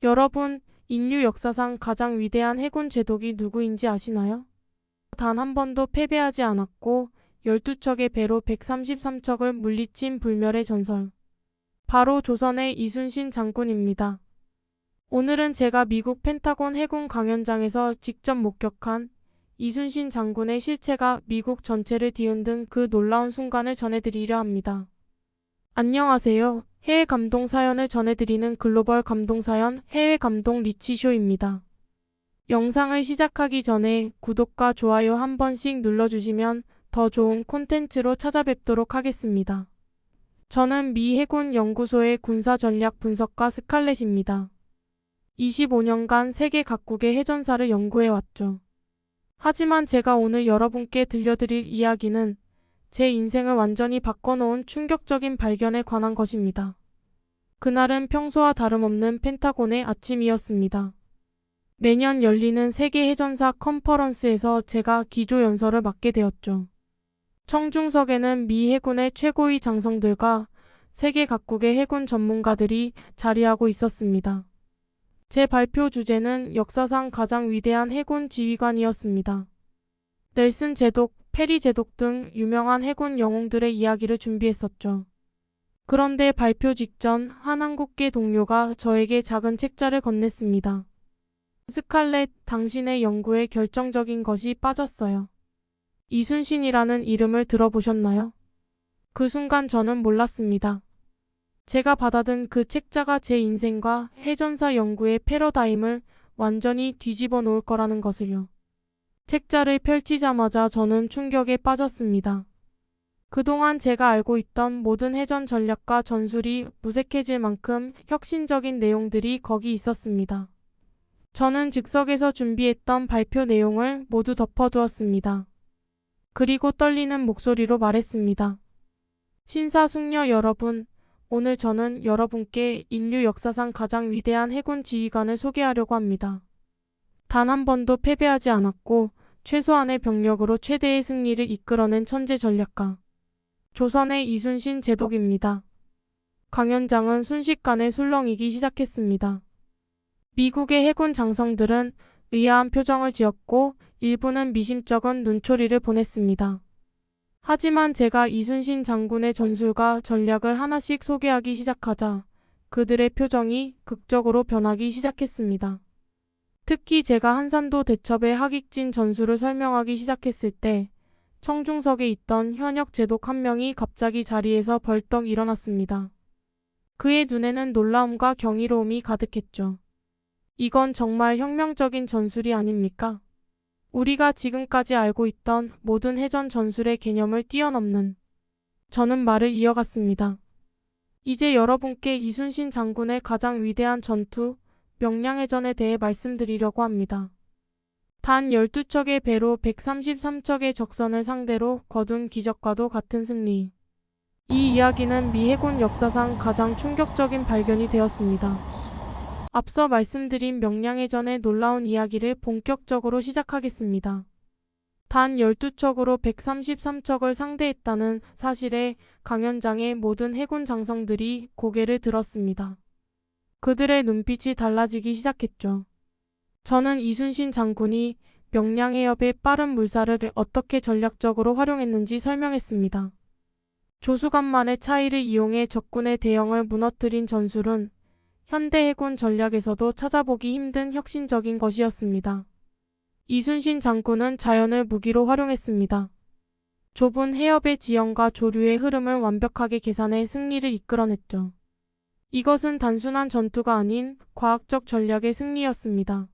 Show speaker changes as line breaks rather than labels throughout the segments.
여러분, 인류 역사상 가장 위대한 해군 제독이 누구인지 아시나요? 단 한 번도 패배하지 않았고 12척의 배로 133척을 물리친 불멸의 전설. 바로 조선의 이순신 장군입니다. 오늘은 제가 미국 펜타곤 해군 강연장에서 직접 목격한 이순신 장군의 실체가 미국 전체를 뒤흔든 그 놀라운 순간을 전해드리려 합니다. 안녕하세요. 해외 감동 사연을 전해드리는 글로벌 감동사연 해외 감동 리치쇼입니다. 영상을 시작하기 전에 구독과 좋아요 한 번씩 눌러주시면 더 좋은 콘텐츠로 찾아뵙도록 하겠습니다. 저는 미 해군 연구소의 군사전략 분석가 스칼렛입니다. 25년간 세계 각국의 해전사를 연구해왔죠. 하지만 제가 오늘 여러분께 들려드릴 이야기는 제 인생을 완전히 바꿔놓은 충격적인 발견에 관한 것입니다. 그날은 평소와 다름없는 펜타곤의 아침이었습니다. 매년 열리는 세계 해전사 컨퍼런스에서 제가 기조연설을 맡게 되었죠. 청중석에는 미 해군의 최고위 장성들과 세계 각국의 해군 전문가들이 자리하고 있었습니다. 제 발표 주제는 역사상 가장 위대한 해군 지휘관이었습니다. 넬슨 제독, 페리 제독 등 유명한 해군 영웅들의 이야기를 준비했었죠. 그런데 발표 직전 한 한국계 동료가 저에게 작은 책자를 건넸습니다. 스칼렛, 당신의 연구에 결정적인 것이 빠졌어요. 이순신이라는 이름을 들어보셨나요? 그 순간 저는 몰랐습니다. 제가 받아든 그 책자가 제 인생과 해전사 연구의 패러다임을 완전히 뒤집어 놓을 거라는 것을요. 책자를 펼치자마자 저는 충격에 빠졌습니다. 그동안 제가 알고 있던 모든 해전 전략과 전술이 무색해질 만큼 혁신적인 내용들이 거기 있었습니다. 저는 즉석에서 준비했던 발표 내용을 모두 덮어두었습니다. 그리고 떨리는 목소리로 말했습니다. 신사숙녀 여러분, 오늘 저는 여러분께 인류 역사상 가장 위대한 해군 지휘관을 소개하려고 합니다. 단 한 번도 패배하지 않았고 최소한의 병력으로 최대의 승리를 이끌어낸 천재 전략가. 조선의 이순신 제독입니다. 강연장은 순식간에 술렁이기 시작했습니다. 미국의 해군 장성들은 의아한 표정을 지었고 일부는 미심쩍은 눈초리를 보냈습니다. 하지만 제가 이순신 장군의 전술과 전략을 하나씩 소개하기 시작하자 그들의 표정이 극적으로 변하기 시작했습니다. 특히 제가 한산도 대첩의 하객진 전술을 설명하기 시작했을 때 청중석에 있던 현역 제독 한 명이 갑자기 자리에서 벌떡 일어났습니다. 그의 눈에는 놀라움과 경이로움이 가득했죠. 이건 정말 혁명적인 전술이 아닙니까? 우리가 지금까지 알고 있던 모든 해전 전술의 개념을 뛰어넘는. 저는 말을 이어갔습니다. 이제 여러분께 이순신 장군의 가장 위대한 전투, 명량해전에 대해 말씀드리려고 합니다. 단 12척의 배로 133척의 적선을 상대로 거둔 기적과도 같은 승리. 이 이야기는 미 해군 역사상 가장 충격적인 발견이 되었습니다. 앞서 말씀드린 명량해전의 놀라운 이야기를 본격적으로 시작하겠습니다. 단 12척으로 133척을 상대했다는 사실에 강연장의 모든 해군 장성들이 고개를 들었습니다. 그들의 눈빛이 달라지기 시작했죠. 저는 이순신 장군이 명량해협의 빠른 물살을 어떻게 전략적으로 활용했는지 설명했습니다. 조수간만의 차이를 이용해 적군의 대형을 무너뜨린 전술은 현대 해군 전략에서도 찾아보기 힘든 혁신적인 것이었습니다. 이순신 장군은 자연을 무기로 활용했습니다. 좁은 해협의 지형과 조류의 흐름을 완벽하게 계산해 승리를 이끌어냈죠. 이것은 단순한 전투가 아닌 과학적 전략의 승리였습니다.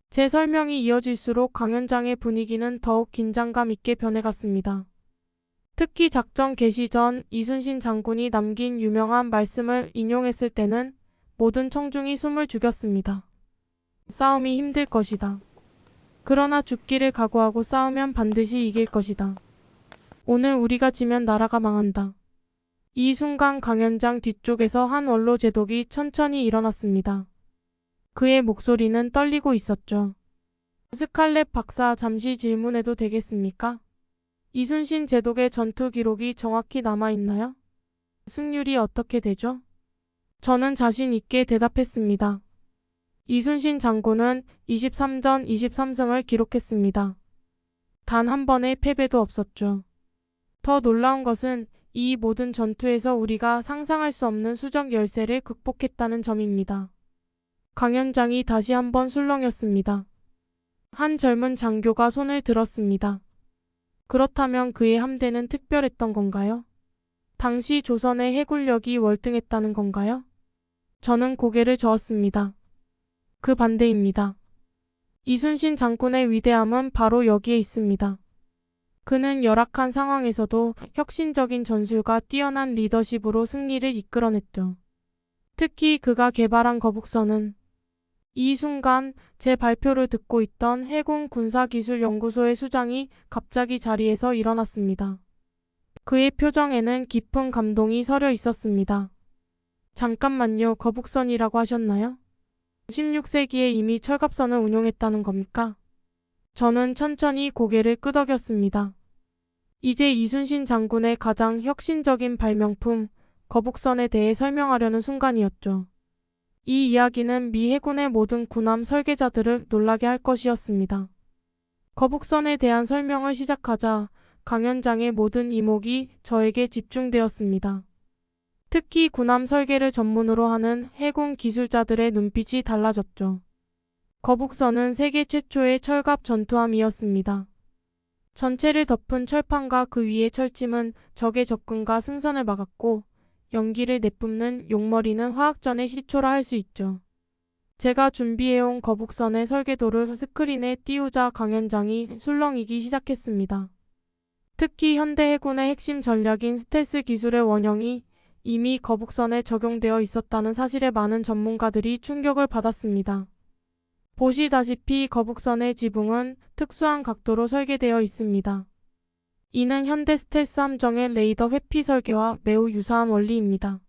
제 설명이 이어질수록 강연장의 분위기는 더욱 긴장감 있게 변해갔습니다. 특히 작전 개시 전 이순신 장군이 남긴 유명한 말씀을 인용했을 때는 모든 청중이 숨을 죽였습니다. 싸움이 힘들 것이다. 그러나 죽기를 각오하고 싸우면 반드시 이길 것이다. 오늘 우리가 지면 나라가 망한다. 이 순간 강연장 뒤쪽에서 한 원로 제독이 천천히 일어났습니다. 그의 목소리는 떨리고 있었죠. 스칼렛 박사, 잠시 질문해도 되겠습니까? 이순신 제독의 전투 기록이 정확히 남아있나요? 승률이 어떻게 되죠? 저는 자신 있게 대답했습니다. 이순신 장군은 23전 23승을 기록했습니다. 단 한 번의 패배도 없었죠. 더 놀라운 것은 이 모든 전투에서 우리가 상상할 수 없는 수적 열세를 극복했다는 점입니다. 강연장이 다시 한번 술렁였습니다. 한 젊은 장교가 손을 들었습니다. 그렇다면 그의 함대는 특별했던 건가요? 당시 조선의 해군력이 월등했다는 건가요? 저는 고개를 저었습니다. 그 반대입니다. 이순신 장군의 위대함은 바로 여기에 있습니다. 그는 열악한 상황에서도 혁신적인 전술과 뛰어난 리더십으로 승리를 이끌어냈죠. 특히 그가 개발한 거북선은 이 순간 제 발표를 듣고 있던 해군 군사기술연구소의 수장이 갑자기 자리에서 일어났습니다. 그의 표정에는 깊은 감동이 서려 있었습니다. 잠깐만요, 거북선이라고 하셨나요? 16세기에 이미 철갑선을 운용했다는 겁니까? 저는 천천히 고개를 끄덕였습니다. 이제 이순신 장군의 가장 혁신적인 발명품, 거북선에 대해 설명하려는 순간이었죠. 이 이야기는 미 해군의 모든 군함 설계자들을 놀라게 할 것이었습니다. 거북선에 대한 설명을 시작하자 강연장의 모든 이목이 저에게 집중되었습니다. 특히 군함 설계를 전문으로 하는 해군 기술자들의 눈빛이 달라졌죠. 거북선은 세계 최초의 철갑 전투함이었습니다. 전체를 덮은 철판과 그 위의 철짐은 적의 접근과 승선을 막았고 연기를 내뿜는 용머리는 화학전의 시초라 할 수 있죠. 제가 준비해온 거북선의 설계도를 스크린에 띄우자 강연장이 술렁이기 시작했습니다. 특히 현대 해군의 핵심 전략인 스텔스 기술의 원형이 이미 거북선에 적용되어 있었다는 사실에 많은 전문가들이 충격을 받았습니다. 보시다시피 거북선의 지붕은 특수한 각도로 설계되어 있습니다. 이는 현대 스텔스 함정의 레이더 회피 설계와 매우 유사한 원리입니다.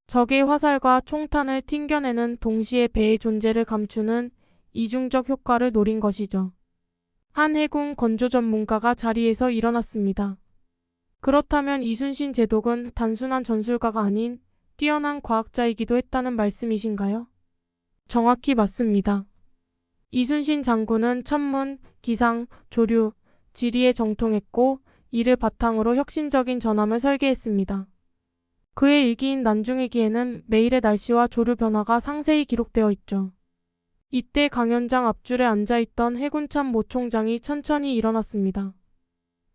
적의 화살과 총탄을 튕겨내는 동시에 배의 존재를 감추는 이중적 효과를 노린 것이죠. 한 해군 건조 전문가가 자리에서 일어났습니다. 그렇다면 이순신 제독은 단순한 전술가가 아닌 뛰어난 과학자이기도 했다는 말씀이신가요? 정확히 맞습니다. 이순신 장군은 천문, 기상, 조류, 지리에 정통했고 이를 바탕으로 혁신적인 전함을 설계했습니다. 그의 일기인 난중일기에는 매일의 날씨와 조류 변화가 상세히 기록되어 있죠. 이때 강연장 앞줄에 앉아있던 해군참 모 총장이 천천히 일어났습니다.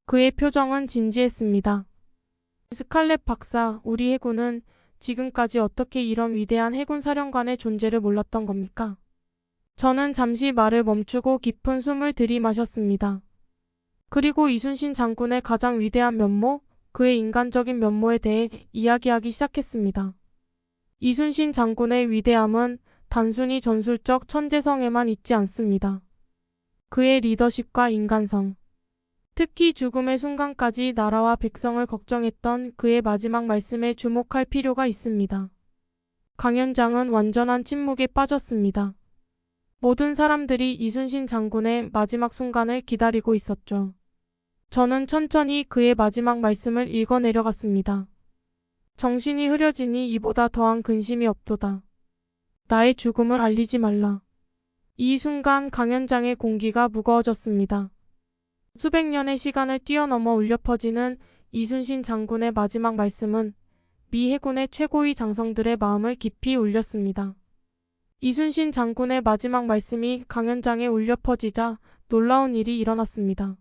그의 표정은 진지했습니다. 스칼렛 박사, 우리 해군은 지금까지 어떻게 이런 위대한 해군 사령관의 존재를 몰랐던 겁니까? 저는 잠시 말을 멈추고 깊은 숨을 들이마셨습니다. 그리고 이순신 장군의 가장 위대한 면모, 그의 인간적인 면모에 대해 이야기하기 시작했습니다. 이순신 장군의 위대함은 단순히 전술적 천재성에만 있지 않습니다. 그의 리더십과 인간성, 특히 죽음의 순간까지 나라와 백성을 걱정했던 그의 마지막 말씀에 주목할 필요가 있습니다. 강연장은 완전한 침묵에 빠졌습니다. 모든 사람들이 이순신 장군의 마지막 순간을 기다리고 있었죠. 저는 천천히 그의 마지막 말씀을 읽어내려갔습니다. 정신이 흐려지니 이보다 더한 근심이 없도다. 나의 죽음을 알리지 말라. 이 순간 강연장의 공기가 무거워졌습니다. 수백 년의 시간을 뛰어넘어 울려 퍼지는 이순신 장군의 마지막 말씀은 미 해군의 최고위 장성들의 마음을 깊이 울렸습니다. 이순신 장군의 마지막 말씀이 강연장에 울려 퍼지자 놀라운 일이 일어났습니다.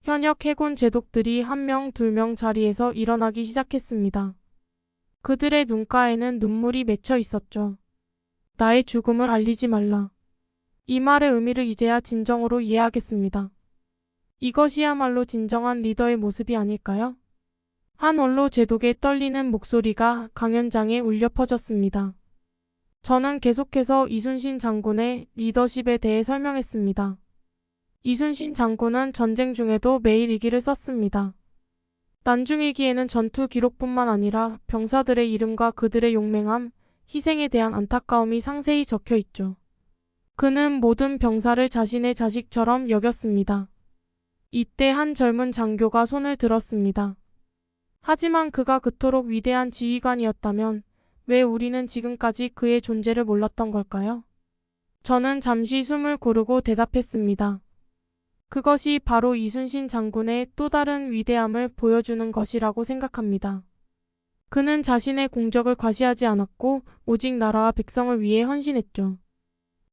현역 해군 제독들이 한 명, 두 명 자리에서 일어나기 시작했습니다. 그들의 눈가에는 눈물이 맺혀 있었죠. 나의 죽음을 알리지 말라. 이 말의 의미를 이제야 진정으로 이해하겠습니다. 이것이야말로 진정한 리더의 모습이 아닐까요? 한 원로 제독의 떨리는 목소리가 강연장에 울려 퍼졌습니다. 저는 계속해서 이순신 장군의 리더십에 대해 설명했습니다. 이순신 장군은 전쟁 중에도 매일 일기를 썼습니다. 난중일기에는 전투 기록뿐만 아니라 병사들의 이름과 그들의 용맹함, 희생에 대한 안타까움이 상세히 적혀 있죠. 그는 모든 병사를 자신의 자식처럼 여겼습니다. 이때 한 젊은 장교가 손을 들었습니다. 하지만 그가 그토록 위대한 지휘관이었다면 왜 우리는 지금까지 그의 존재를 몰랐던 걸까요? 저는 잠시 숨을 고르고 대답했습니다. 그것이 바로 이순신 장군의 또 다른 위대함을 보여주는 것이라고 생각합니다. 그는 자신의 공적을 과시하지 않았고 오직 나라와 백성을 위해 헌신했죠.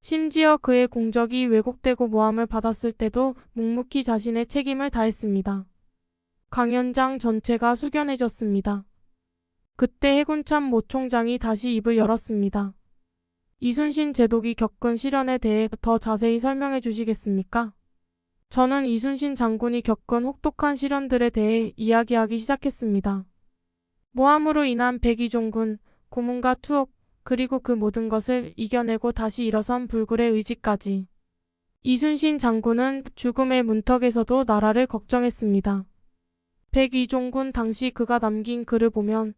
심지어 그의 공적이 왜곡되고 모함을 받았을 때도 묵묵히 자신의 책임을 다했습니다. 강연장 전체가 숙연해졌습니다. 그때 해군참 모 총장이 다시 입을 열었습니다. 이순신 제독이 겪은 시련에 대해 더 자세히 설명해 주시겠습니까? 저는 이순신 장군이 겪은 혹독한 시련들에 대해 이야기하기 시작했습니다. 모함으로 인한 백의종군, 고문과 투옥, 그리고 그 모든 것을 이겨내고 다시 일어선 불굴의 의지까지. 이순신 장군은 죽음의 문턱에서도 나라를 걱정했습니다. 백의종군 당시 그가 남긴 글을 보면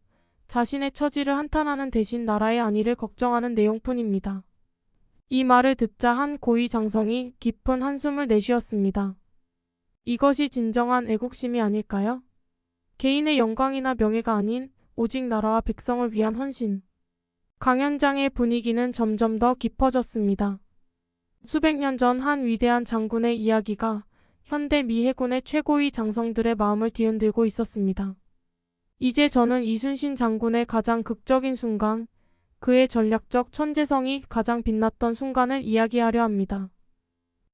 자신의 처지를 한탄하는 대신 나라의 안위를 걱정하는 내용뿐입니다. 이 말을 듣자 한 고위 장성이 깊은 한숨을 내쉬었습니다. 이것이 진정한 애국심이 아닐까요? 개인의 영광이나 명예가 아닌 오직 나라와 백성을 위한 헌신. 강연장의 분위기는 점점 더 깊어졌습니다. 수백 년 전 한 위대한 장군의 이야기가 현대 미 해군의 최고위 장성들의 마음을 뒤흔들고 있었습니다. 이제 저는 이순신 장군의 가장 극적인 순간, 그의 전략적 천재성이 가장 빛났던 순간을 이야기하려 합니다.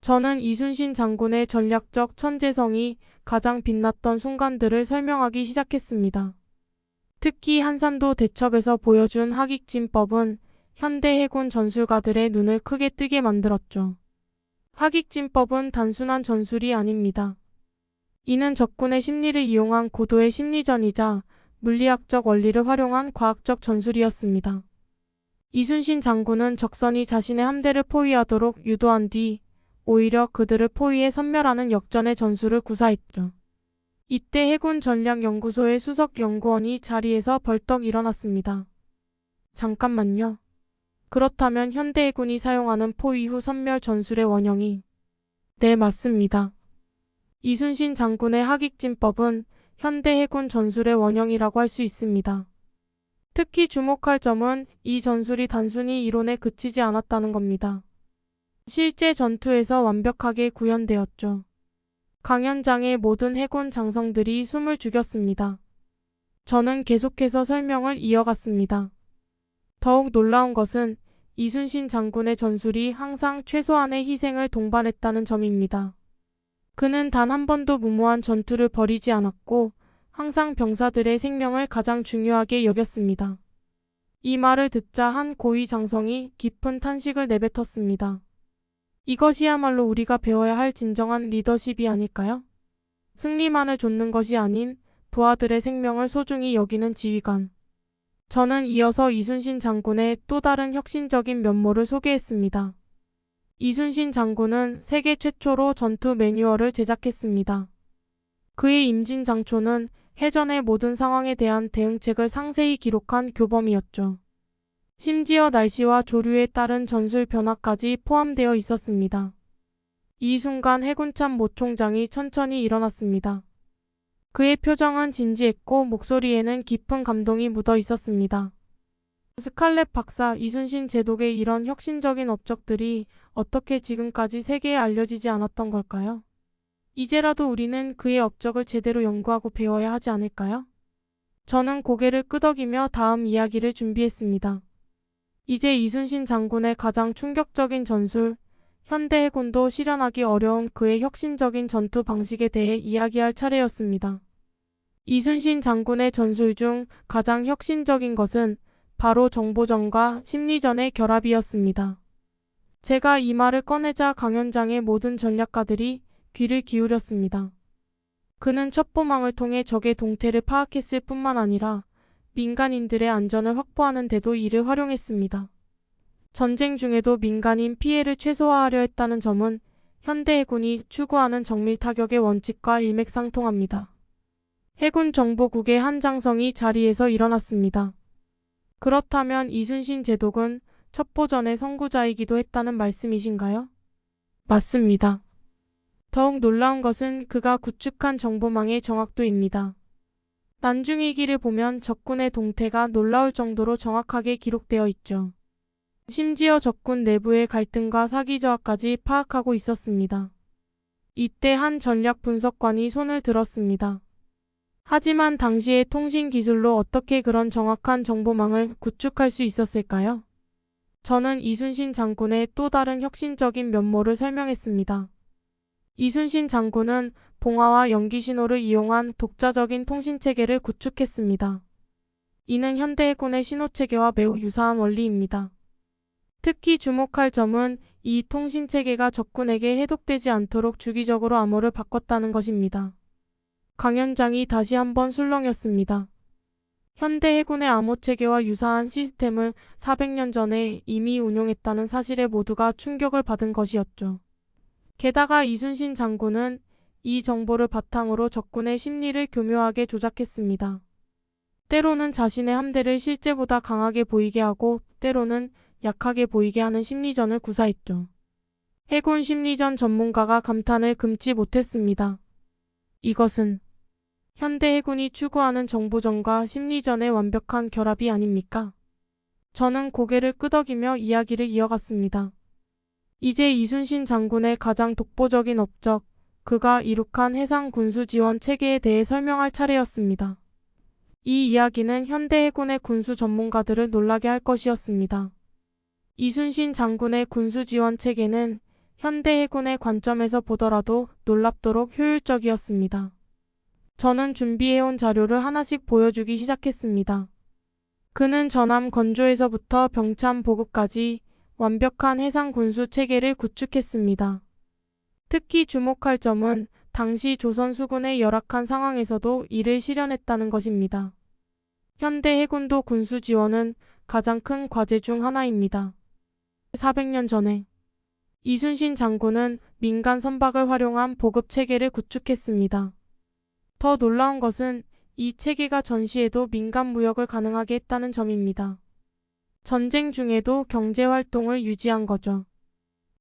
저는 이순신 장군의 전략적 천재성이 가장 빛났던 순간들을 설명하기 시작했습니다. 특히 한산도 대첩에서 보여준 하깃진법은 현대 해군 전술가들의 눈을 크게 뜨게 만들었죠. 하깃진법은 단순한 전술이 아닙니다. 이는 적군의 심리를 이용한 고도의 심리전이자 물리학적 원리를 활용한 과학적 전술이었습니다. 이순신 장군은 적선이 자신의 함대를 포위하도록 유도한 뒤 오히려 그들을 포위해 섬멸하는 역전의 전술을 구사했죠. 이때 해군전략연구소의 수석 연구원이 자리에서 벌떡 일어났습니다. 잠깐만요. 그렇다면 현대 해군이 사용하는 포위 후 섬멸 전술의 원형이? 네, 맞습니다. 이순신 장군의 하깃진법은 현대 해군 전술의 원형이라고 할 수 있습니다. 특히 주목할 점은 이 전술이 단순히 이론에 그치지 않았다는 겁니다. 실제 전투에서 완벽하게 구현되었죠. 강연장의 모든 해군 장성들이 숨을 죽였습니다. 저는 계속해서 설명을 이어갔습니다. 더욱 놀라운 것은 이순신 장군의 전술이 항상 최소한의 희생을 동반했다는 점입니다. 그는 단 한 번도 무모한 전투를 벌이지 않았고 항상 병사들의 생명을 가장 중요하게 여겼습니다. 이 말을 듣자 한 고위 장성이 깊은 탄식을 내뱉었습니다. 이것이야말로 우리가 배워야 할 진정한 리더십이 아닐까요? 승리만을 좇는 것이 아닌 부하들의 생명을 소중히 여기는 지휘관. 저는 이어서 이순신 장군의 또 다른 혁신적인 면모를 소개했습니다. 이순신 장군은 세계 최초로 전투 매뉴얼을 제작했습니다. 그의 임진장초는 해전의 모든 상황에 대한 대응책을 상세히 기록한 교범이었죠. 심지어 날씨와 조류에 따른 전술 변화까지 포함되어 있었습니다. 이 순간 해군참 모 총장이 천천히 일어났습니다. 그의 표정은 진지했고 목소리에는 깊은 감동이 묻어 있었습니다. 스칼렛 박사, 이순신 제독의 이런 혁신적인 업적들이 어떻게 지금까지 세계에 알려지지 않았던 걸까요? 이제라도 우리는 그의 업적을 제대로 연구하고 배워야 하지 않을까요? 저는 고개를 끄덕이며 다음 이야기를 준비했습니다. 이제 이순신 장군의 가장 충격적인 전술, 현대 해군도 실현하기 어려운 그의 혁신적인 전투 방식에 대해 이야기할 차례였습니다. 이순신 장군의 전술 중 가장 혁신적인 것은 바로 정보전과 심리전의 결합이었습니다. 제가 이 말을 꺼내자 강연장의 모든 전략가들이 귀를 기울였습니다. 그는 첩보망을 통해 적의 동태를 파악했을 뿐만 아니라 민간인들의 안전을 확보하는 데도 이를 활용했습니다. 전쟁 중에도 민간인 피해를 최소화하려 했다는 점은 현대 해군이 추구하는 정밀 타격의 원칙과 일맥상통합니다. 해군 정보국의 한 장성이 자리에서 일어났습니다. 그렇다면 이순신 제독은 첩보전의 선구자이기도 했다는 말씀이신가요? 맞습니다. 더욱 놀라운 것은 그가 구축한 정보망의 정확도입니다. 난중일기를 보면 적군의 동태가 놀라울 정도로 정확하게 기록되어 있죠. 심지어 적군 내부의 갈등과 사기 저하까지 파악하고 있었습니다. 이때 한 전략 분석관이 손을 들었습니다. 하지만 당시의 통신 기술로 어떻게 그런 정확한 정보망을 구축할 수 있었을까요? 저는 이순신 장군의 또 다른 혁신적인 면모를 설명했습니다. 이순신 장군은 봉화와 연기 신호를 이용한 독자적인 통신체계를 구축했습니다. 이는 현대 해군의 신호체계와 매우 유사한 원리입니다. 특히 주목할 점은 이 통신체계가 적군에게 해독되지 않도록 주기적으로 암호를 바꿨다는 것입니다. 강연장이 다시 한번 술렁였습니다. 현대 해군의 암호체계와 유사한 시스템을 400년 전에 이미 운용했다는 사실에 모두가 충격을 받은 것이었죠. 게다가 이순신 장군은 이 정보를 바탕으로 적군의 심리를 교묘하게 조작했습니다. 때로는 자신의 함대를 실제보다 강하게 보이게 하고 때로는 약하게 보이게 하는 심리전을 구사했죠. 해군 심리전 전문가가 감탄을 금치 못했습니다. 이것은 현대 해군이 추구하는 정보전과 심리전의 완벽한 결합이 아닙니까? 저는 고개를 끄덕이며 이야기를 이어갔습니다. 이제 이순신 장군의 가장 독보적인 업적, 그가 이룩한 해상 군수 지원 체계에 대해 설명할 차례였습니다. 이 이야기는 현대 해군의 군수 전문가들을 놀라게 할 것이었습니다. 이순신 장군의 군수 지원 체계는 현대 해군의 관점에서 보더라도 놀랍도록 효율적이었습니다. 저는 준비해온 자료를 하나씩 보여주기 시작했습니다. 그는 전함 건조에서부터 병참 보급까지 완벽한 해상 군수 체계를 구축했습니다. 특히 주목할 점은 당시 조선 수군의 열악한 상황에서도 이를 실현했다는 것입니다. 현대 해군도 군수 지원은 가장 큰 과제 중 하나입니다. 400년 전에 이순신 장군은 민간 선박을 활용한 보급 체계를 구축했습니다. 더 놀라운 것은 이 체계가 전시에도 민간 무역을 가능하게 했다는 점입니다. 전쟁 중에도 경제 활동을 유지한 거죠.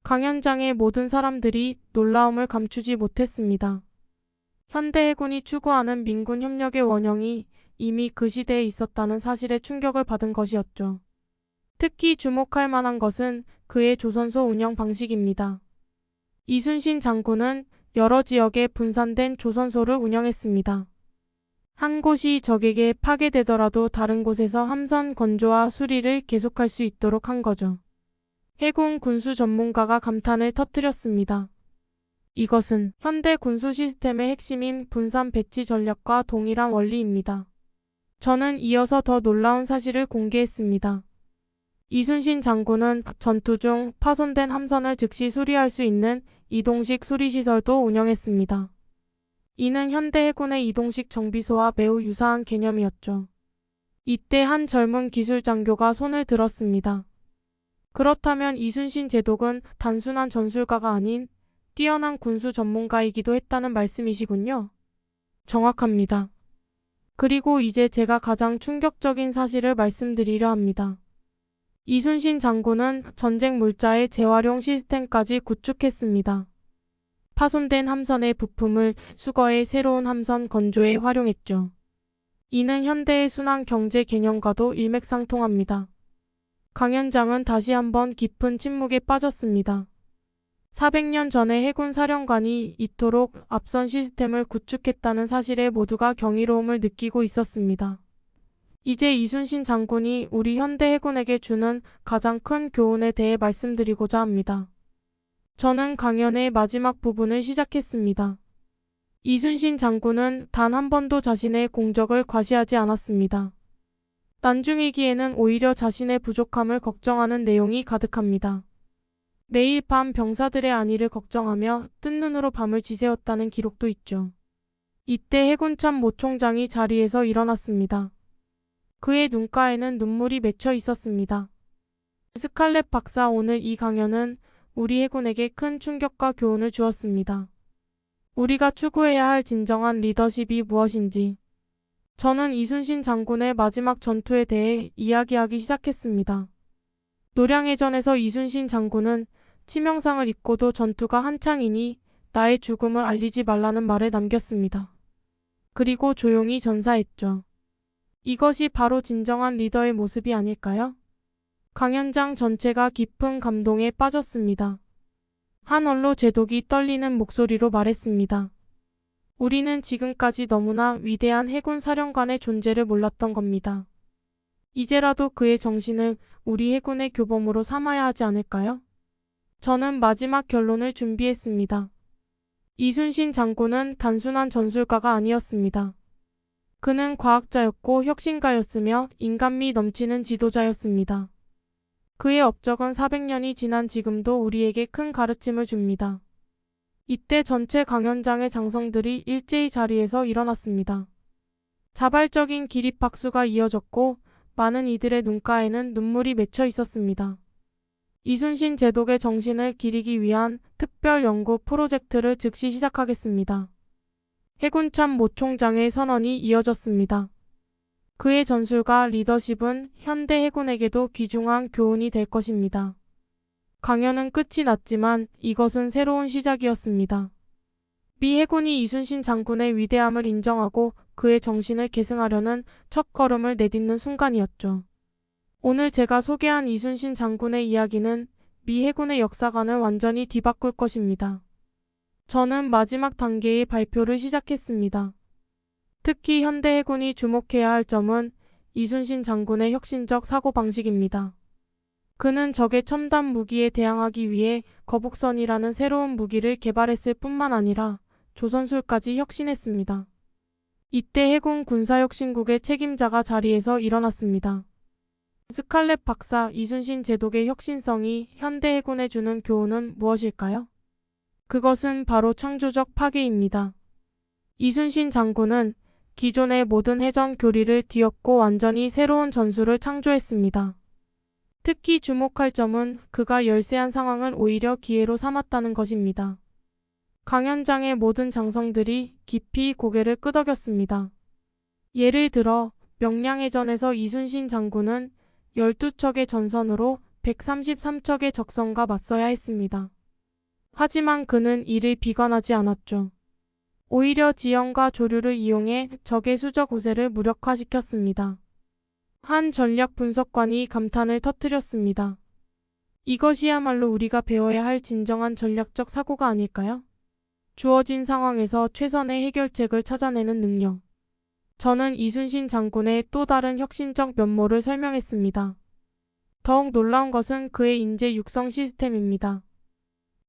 강연장의 모든 사람들이 놀라움을 감추지 못했습니다. 현대 해군이 추구하는 민군 협력의 원형이 이미 그 시대에 있었다는 사실에 충격을 받은 것이었죠. 특히 주목할 만한 것은 그의 조선소 운영 방식입니다. 이순신 장군은 여러 지역에 분산된 조선소를 운영했습니다. 한 곳이 적에게 파괴되더라도 다른 곳에서 함선 건조와 수리를 계속할 수 있도록 한 거죠. 해군 군수 전문가가 감탄을 터뜨렸습니다. 이것은 현대 군수 시스템의 핵심인 분산 배치 전략과 동일한 원리입니다. 저는 이어서 더 놀라운 사실을 공개했습니다. 이순신 장군은 전투 중 파손된 함선을 즉시 수리할 수 있는 이동식 수리시설도 운영했습니다. 이는 현대 해군의 이동식 정비소와 매우 유사한 개념이었죠. 이때 한 젊은 기술 장교가 손을 들었습니다. 그렇다면 이순신 제독은 단순한 전술가가 아닌 뛰어난 군수 전문가이기도 했다는 말씀이시군요. 정확합니다. 그리고 이제 제가 가장 충격적인 사실을 말씀드리려 합니다. 이순신 장군은 전쟁 물자의 재활용 시스템까지 구축했습니다. 파손된 함선의 부품을 수거해 새로운 함선 건조에 활용했죠. 이는 현대의 순환 경제 개념과도 일맥상통합니다. 강연장은 다시 한번 깊은 침묵에 빠졌습니다. 400년 전에 해군 사령관이 이토록 앞선 시스템을 구축했다는 사실에 모두가 경이로움을 느끼고 있었습니다. 이제 이순신 장군이 우리 현대 해군에게 주는 가장 큰 교훈에 대해 말씀드리고자 합니다. 저는 강연의 마지막 부분을 시작했습니다. 이순신 장군은 단 한 번도 자신의 공적을 과시하지 않았습니다. 난중일기에는 오히려 자신의 부족함을 걱정하는 내용이 가득합니다. 매일 밤 병사들의 안위를 걱정하며 뜬 눈으로 밤을 지새웠다는 기록도 있죠. 이때 해군참 모 총장이 자리에서 일어났습니다. 그의 눈가에는 눈물이 맺혀 있었습니다. 스칼렛 박사, 오늘 이 강연은 우리 해군에게 큰 충격과 교훈을 주었습니다. 우리가 추구해야 할 진정한 리더십이 무엇인지. 저는 이순신 장군의 마지막 전투에 대해 이야기하기 시작했습니다. 노량해전에서 이순신 장군은 치명상을 입고도 전투가 한창이니 나의 죽음을 알리지 말라는 말을 남겼습니다. 그리고 조용히 전사했죠. 이것이 바로 진정한 리더의 모습이 아닐까요? 강연장 전체가 깊은 감동에 빠졌습니다. 한 원로 제독이 떨리는 목소리로 말했습니다. 우리는 지금까지 너무나 위대한 해군 사령관의 존재를 몰랐던 겁니다. 이제라도 그의 정신을 우리 해군의 교범으로 삼아야 하지 않을까요? 저는 마지막 결론을 준비했습니다. 이순신 장군은 단순한 전술가가 아니었습니다. 그는 과학자였고 혁신가였으며 인간미 넘치는 지도자였습니다. 그의 업적은 400년이 지난 지금도 우리에게 큰 가르침을 줍니다. 이때 전체 강연장의 장성들이 일제히 자리에서 일어났습니다. 자발적인 기립박수가 이어졌고 많은 이들의 눈가에는 눈물이 맺혀 있었습니다. 이순신 제독의 정신을 기리기 위한 특별 연구 프로젝트를 즉시 시작하겠습니다. 해군참 모 총장의 선언이 이어졌습니다. 그의 전술과 리더십은 현대 해군에게도 귀중한 교훈이 될 것입니다. 강연은 끝이 났지만 이것은 새로운 시작이었습니다. 미 해군이 이순신 장군의 위대함을 인정하고 그의 정신을 계승하려는 첫걸음을 내딛는 순간이었죠. 오늘 제가 소개한 이순신 장군의 이야기는 미 해군의 역사관을 완전히 뒤바꿀 것입니다. 저는 마지막 단계의 발표를 시작했습니다. 특히 현대 해군이 주목해야 할 점은 이순신 장군의 혁신적 사고방식입니다. 그는 적의 첨단 무기에 대항하기 위해 거북선이라는 새로운 무기를 개발했을 뿐만 아니라 조선술까지 혁신했습니다. 이때 해군 군사혁신국의 책임자가 자리에서 일어났습니다. 스칼렛 박사, 이순신 제독의 혁신성이 현대 해군에 주는 교훈은 무엇일까요? 그것은 바로 창조적 파괴입니다. 이순신 장군은 기존의 모든 해전 교리를 뒤엎고 완전히 새로운 전술을 창조했습니다. 특히 주목할 점은 그가 열세한 상황을 오히려 기회로 삼았다는 것입니다. 강연장의 모든 장성들이 깊이 고개를 끄덕였습니다. 예를 들어 명량해전에서 이순신 장군은 12척의 전선으로 133척의 적선과 맞서야 했습니다. 하지만 그는 이를 비관하지 않았죠. 오히려 지형과 조류를 이용해 적의 수적 우세를 무력화시켰습니다. 한 전략 분석관이 감탄을 터뜨렸습니다. 이것이야말로 우리가 배워야 할 진정한 전략적 사고가 아닐까요? 주어진 상황에서 최선의 해결책을 찾아내는 능력. 저는 이순신 장군의 또 다른 혁신적 면모를 설명했습니다. 더욱 놀라운 것은 그의 인재 육성 시스템입니다.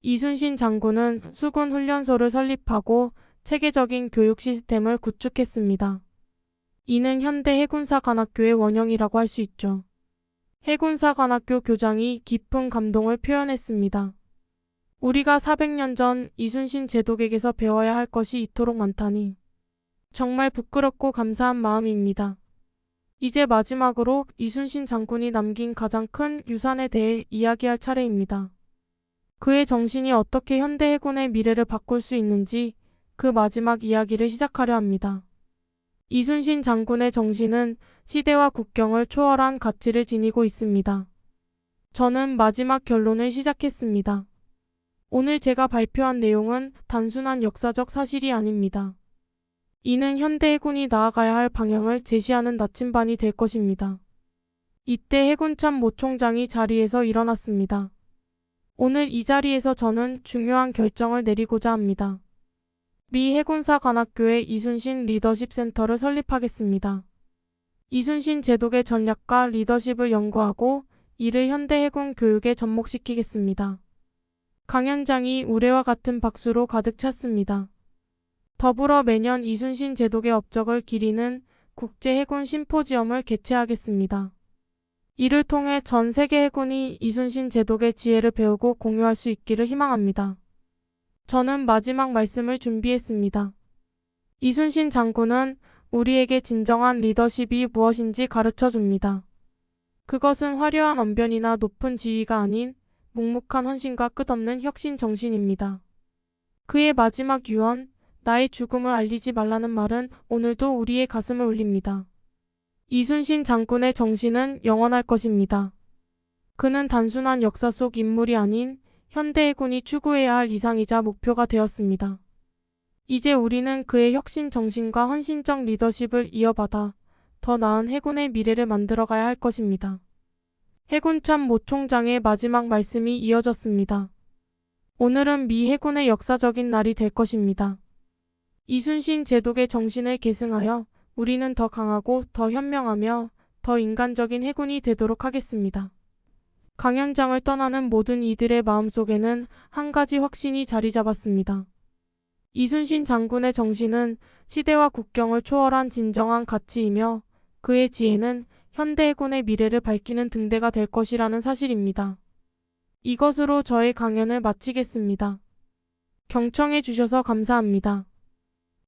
이순신 장군은 수군 훈련소를 설립하고 체계적인 교육 시스템을 구축했습니다. 이는 현대 해군사관학교의 원형이라고 할 수 있죠. 해군사관학교 교장이 깊은 감동을 표현했습니다. 우리가 400년 전 이순신 제독에게서 배워야 할 것이 이토록 많다니. 정말 부끄럽고 감사한 마음입니다. 이제 마지막으로 이순신 장군이 남긴 가장 큰 유산에 대해 이야기할 차례입니다. 그의 정신이 어떻게 현대 해군의 미래를 바꿀 수 있는지 그 마지막 이야기를 시작하려 합니다. 이순신 장군의 정신은 시대와 국경을 초월한 가치를 지니고 있습니다. 저는 마지막 결론을 시작했습니다. 오늘 제가 발표한 내용은 단순한 역사적 사실이 아닙니다. 이는 현대 해군이 나아가야 할 방향을 제시하는 나침반이 될 것입니다. 이때 해군참 모 총장이 자리에서 일어났습니다. 오늘 이 자리에서 저는 중요한 결정을 내리고자 합니다. 미 해군사관학교에 이순신 리더십 센터를 설립하겠습니다. 이순신 제독의 전략과 리더십을 연구하고 이를 현대 해군 교육에 접목시키겠습니다. 강연장이 우레와 같은 박수로 가득 찼습니다. 더불어 매년 이순신 제독의 업적을 기리는 국제 해군 심포지엄을 개최하겠습니다. 이를 통해 전 세계 해군이 이순신 제독의 지혜를 배우고 공유할 수 있기를 희망합니다. 저는 마지막 말씀을 준비했습니다. 이순신 장군은 우리에게 진정한 리더십이 무엇인지 가르쳐 줍니다. 그것은 화려한 언변이나 높은 지위가 아닌 묵묵한 헌신과 끝없는 혁신 정신입니다. 그의 마지막 유언, 나의 죽음을 알리지 말라는 말은 오늘도 우리의 가슴을 울립니다. 이순신 장군의 정신은 영원할 것입니다. 그는 단순한 역사 속 인물이 아닌 현대 해군이 추구해야 할 이상이자 목표가 되었습니다. 이제 우리는 그의 혁신 정신과 헌신적 리더십을 이어받아 더 나은 해군의 미래를 만들어가야 할 것입니다. 해군참 모 총장의 마지막 말씀이 이어졌습니다. 오늘은 미 해군의 역사적인 날이 될 것입니다. 이순신 제독의 정신을 계승하여 우리는 더 강하고 더 현명하며 더 인간적인 해군이 되도록 하겠습니다. 강연장을 떠나는 모든 이들의 마음속에는 한 가지 확신이 자리 잡았습니다. 이순신 장군의 정신은 시대와 국경을 초월한 진정한 가치이며 그의 지혜는 현대 해군의 미래를 밝히는 등대가 될 것이라는 사실입니다. 이것으로 저의 강연을 마치겠습니다. 경청해 주셔서 감사합니다.